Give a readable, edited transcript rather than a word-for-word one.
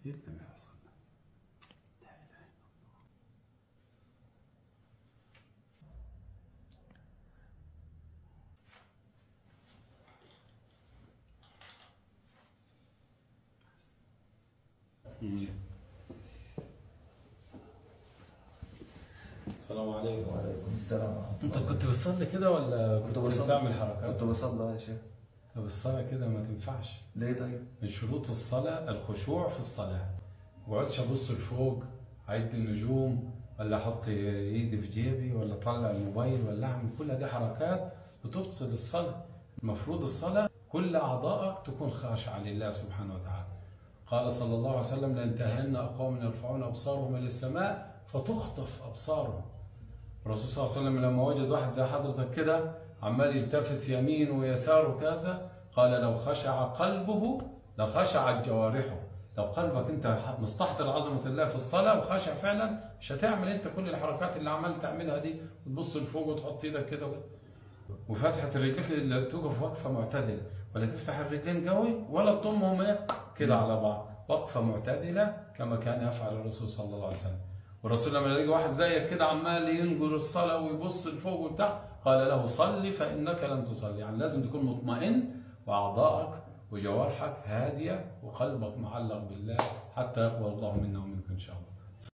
النبي صلى الله عليه وسلم. لا اله الا الله. السلام عليكم. وعليكم السلام ورحمة الله. انت كنت بتصلي كده ولا كنت بتعمل حركات؟ كنت بصلي يا شيخ. طب الصلاة كده ما تنفعش. ليه طيب؟ من شروط الصلاة الخشوع في الصلاة. ما بقعدش ابص لفوق اعد النجوم ولا احط ايدي في جيبي ولا اطلع الموبايل ولا اعمل كل دي حركات بتبطل الصلاة. المفروض الصلاة كل اعضائك تكون خاشعة لله سبحانه وتعالى. قال صلى الله عليه وسلم: لينتهين اقوام يرفعون ابصارهم الى السماء فتخطف ابصارهم. الرسول صلى الله عليه وسلم لما وجد واحد زي حضرتك كده عمال يلتفت يمين ويسار وكذا، قال: لو خشع قلبه لخشعت جوارحه. لو قلبك انت مستحضر عظمه الله في الصلاه وخاشع فعلا، مش هتعمل انت كل الحركات اللي عمال تعملها دي وتبص لفوق وتحط ايدك كده وفتحه الرجلين اللي توقف وقفه معتدله، ولا تفتح الرجلين قوي ولا تضمهم كده على بعض، وقفه معتدله كما كان يفعل الرسول صلى الله عليه وسلم. والرسول لما يلاقي واحد زيك كده عمال ينجر الصلاه ويبص لفوق وبتاع، قال له: صلي فانك لم تصلي. يعني لازم تكون مطمئن واعضائك وجوارحك هاديه وقلبك معلق بالله حتى يقبل الله منا ومنكم ان شاء الله.